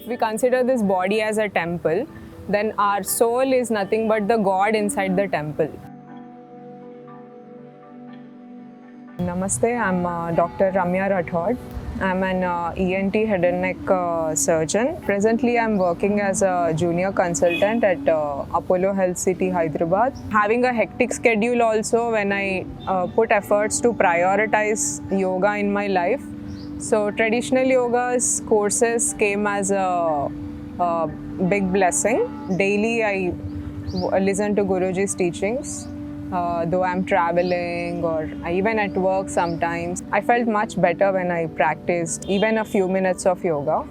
we consider this body as a temple, then our soul is nothing but the God inside the temple. Namaste, I'm Dr Ramya Rathod. I'm an ENT head and neck surgeon. Presently, I'm working as a junior consultant at Apollo Health City, Hyderabad. Having a hectic schedule also when I put efforts to prioritize yoga in my life. So traditional yoga's courses came as a big blessing. Daily, I listen to Guruji's teachings. Though I'm traveling or even at work sometimes, I felt much better when I practiced even a few minutes of yoga.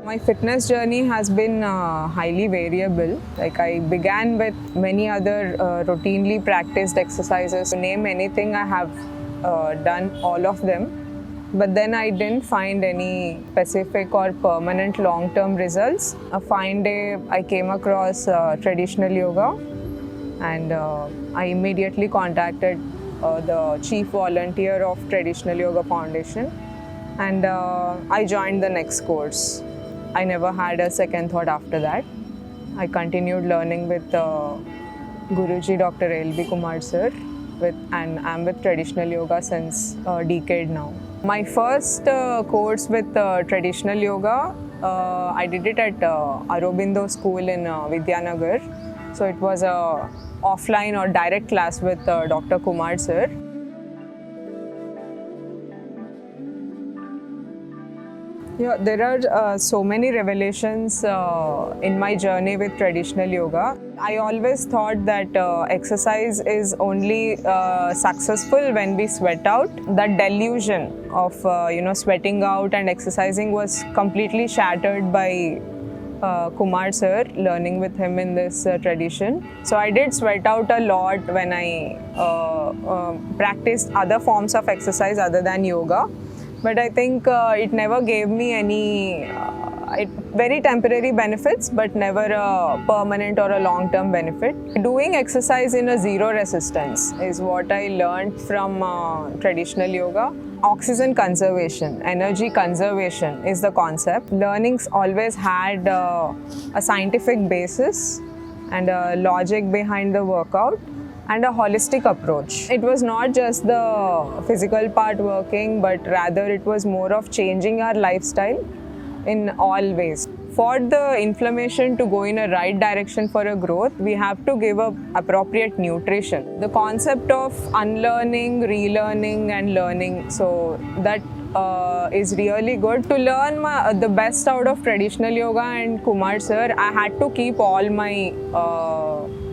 My fitness journey has been highly variable. Like I began with many other routinely practiced exercises. To name anything, I have done all of them. But then I didn't find any specific or permanent long-term results. A fine day, I came across traditional yoga, and I immediately contacted the chief volunteer of Traditional Yoga Foundation, and I joined the next course. I never had a second thought after that. I continued learning with Guruji Dr Kumar sir, and I'm with traditional yoga since a decade now. My first course with traditional yoga, I did it at Aurobindo School in Vidyanagar. So it was a offline or direct class with Dr Kumar sir. Yeah, there are so many revelations in my journey with traditional yoga. I always thought that exercise is only successful when we sweat out. That delusion of sweating out and exercising was completely shattered by Kumar sir, learning with him in this tradition. So I did sweat out a lot when I practiced other forms of exercise other than yoga. But I think it never gave me any very temporary benefits, but never a permanent or a long-term benefit. Doing exercise in a zero resistance is what I learned from traditional yoga. Oxygen conservation, energy conservation is the concept. Learnings always had a scientific basis and a logic behind the workout, and a holistic approach. It was not just the physical part working, but rather it was more of changing our lifestyle in all ways. For the inflammation to go in a right direction for a growth, we have to give up appropriate nutrition. The concept of unlearning, relearning and learning, so that is really good. To learn the best out of traditional yoga and Kumar sir, I had to keep all my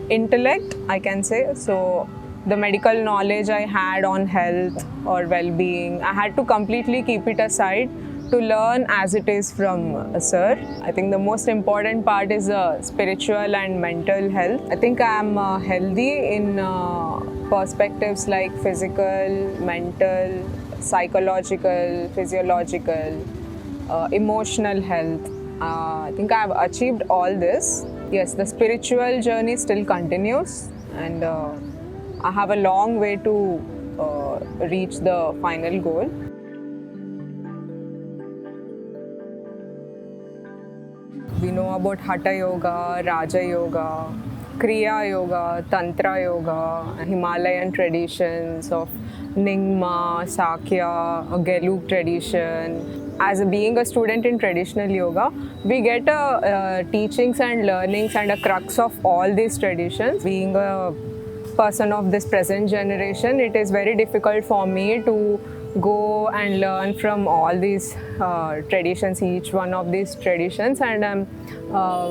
intellect, I can say. So the medical knowledge I had on health or well-being, I had to completely keep it aside to learn as it is from sir. I think the most important part is spiritual and mental health. I think I am healthy in perspectives like physical, mental, psychological, physiological, emotional health. I think I have achieved all this. Yes, the spiritual journey still continues, and I have a long way to reach the final goal. We know about Hatha Yoga, Raja Yoga, Kriya Yoga, Tantra Yoga, Himalayan traditions of Nyingma, Sakya, Gelug tradition. As being a student in traditional yoga, we get teachings and learnings and a crux of all these traditions. Being a person of this present generation, it is very difficult for me to go and learn from all these traditions, each one of these traditions, and I'm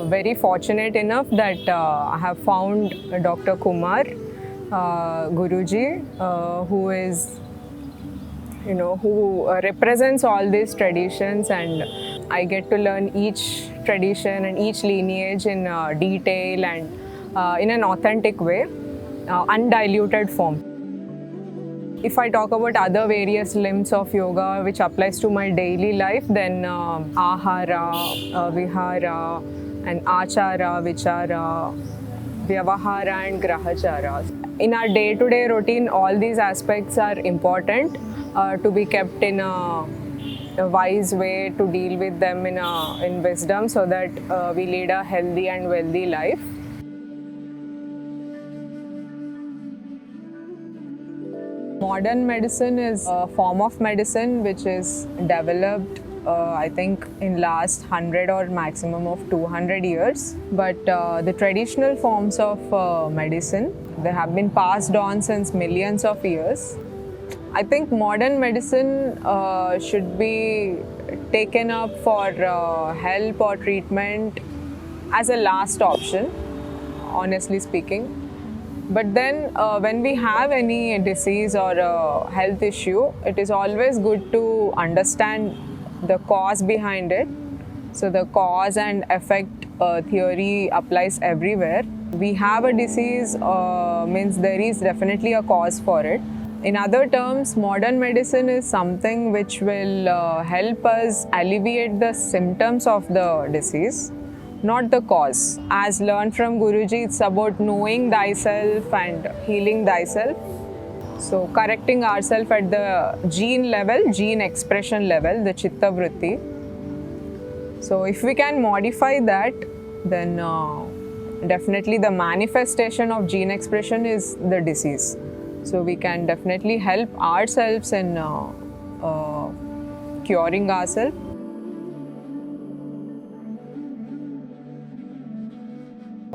very fortunate enough that I have found Dr Kumar, Guruji, who is who represents all these traditions, and I get to learn each tradition and each lineage in detail and in an authentic way, undiluted form. If I talk about other various limbs of yoga which applies to my daily life, then ahara, vihara and achara, vichara, Vyavahara and Grahacharas. In our day-to-day routine, all these aspects are important to be kept in a wise way, to deal with them in wisdom, so that we lead a healthy and wealthy life. Modern medicine is a form of medicine which is developed I think in last 100 or maximum of 200 years. But the traditional forms of medicine, they have been passed on since millions of years. I think modern medicine should be taken up for help or treatment as a last option, honestly speaking. But then when we have any disease or health issue, it is always good to understand the cause behind it. So the cause and effect theory applies everywhere. We have a disease means there is definitely a cause for it. In other terms, modern medicine is something which will help us alleviate the symptoms of the disease, not the cause. As learned from Guruji, it's about knowing thyself and healing thyself. So correcting ourselves at the gene level, gene expression level, the chitta vritti. So if we can modify that, then definitely the manifestation of gene expression is the disease. So we can definitely help ourselves in curing ourselves.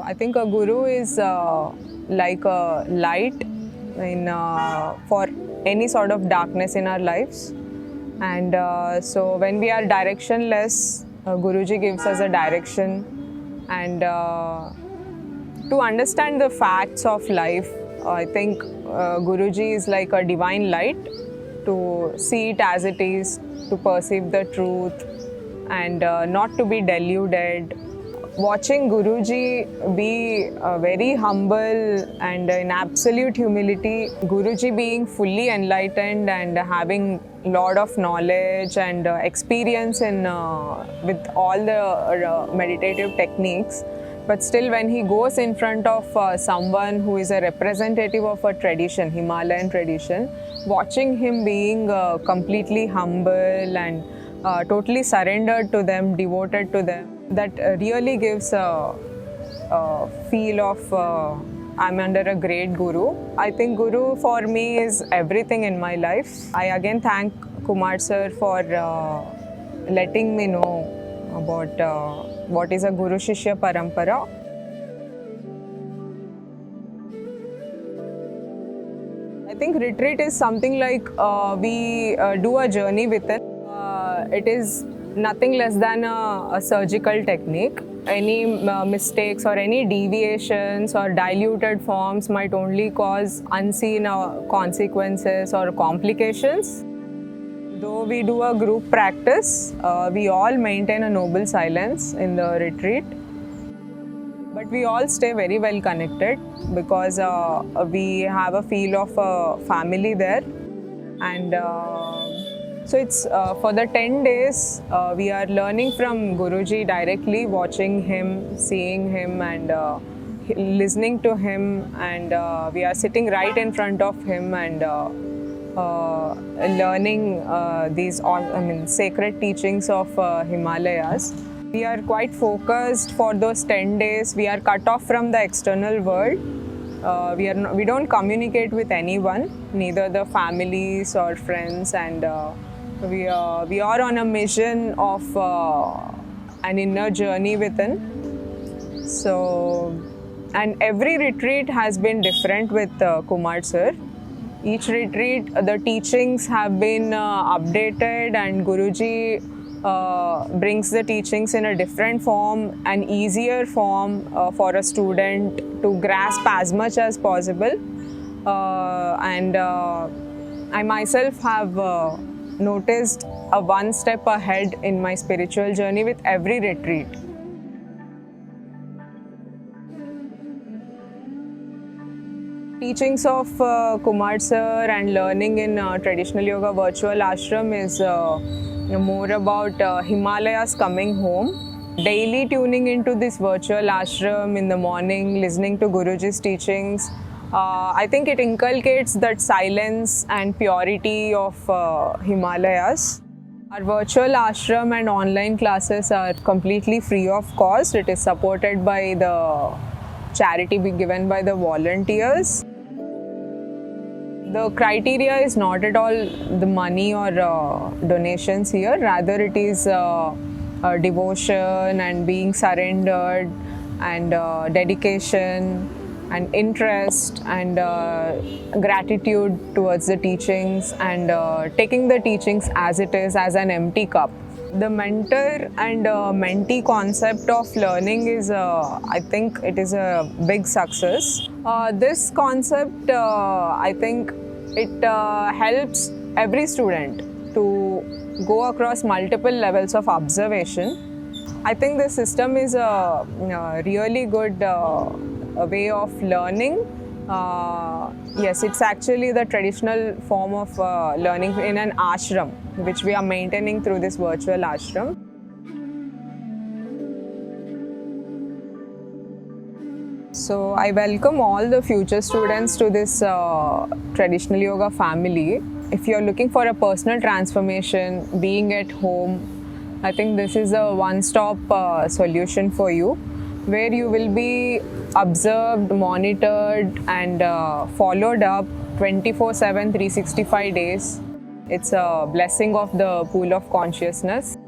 I think a guru is like a light for any sort of darkness in our lives. And so when we are directionless, Guruji gives us a direction. And to understand the facts of life, I think Guruji is like a divine light, to see it as it is, to perceive the truth, and not to be deluded. Watching Guruji be very humble and in absolute humility, Guruji being fully enlightened and having lot of knowledge and experience in with all the meditative techniques, but still when he goes in front of someone who is a representative of a tradition, Himalayan tradition, watching him being completely humble and totally surrendered to them, devoted to them, that really gives a feel of I'm under a great guru. I think guru for me is everything in my life. I again thank Kumar sir for letting me know about what is a Guru Shishya Parampara. I think retreat is something like we do a journey within. It is nothing less than a surgical technique. Any mistakes or any deviations or diluted forms might only cause unseen consequences or complications. Though we do a group practice, we all maintain a noble silence in the retreat. But we all stay very well connected because we have a feel of a family there. And so it's for the 10 days, we are learning from Guruji directly, watching him, seeing him and listening to him, and we are sitting right in front of him and learning these sacred teachings of Himalayas. We are quite focused for those 10 days. We are cut off from the external world. We don't communicate with anyone, neither the families or friends, and we are on a mission of an inner journey within. So, and every retreat has been different with Kumar sir. Each retreat, the teachings have been updated, and Guruji brings the teachings in a different form, an easier form for a student to grasp as much as possible. And I myself have noticed a one step ahead in my spiritual journey with every retreat. Teachings of Kumar sir and learning in traditional yoga virtual ashram is more about Himalayas coming home. Daily tuning into this virtual ashram in the morning, listening to Guruji's teachings, I think it inculcates that silence and purity of Himalayas. Our virtual ashram and online classes are completely free of cost. It is supported by the charity given by the volunteers. The criteria is not at all the money or donations here, rather it is devotion and being surrendered and dedication and interest and gratitude towards the teachings and taking the teachings as it is, as an empty cup. The mentor and mentee concept of learning is, I think, it is a big success. This concept, I think, it helps every student to go across multiple levels of observation. I think this system is a really good way of learning. Yes, it's actually the traditional form of learning in an ashram, which we are maintaining through this virtual ashram. So I welcome all the future students to this traditional yoga family. If you're looking for a personal transformation, being at home, I think this is a one-stop solution for you, where you will be observed, monitored and followed up 24/7, 365 days. It's a blessing of the pool of consciousness.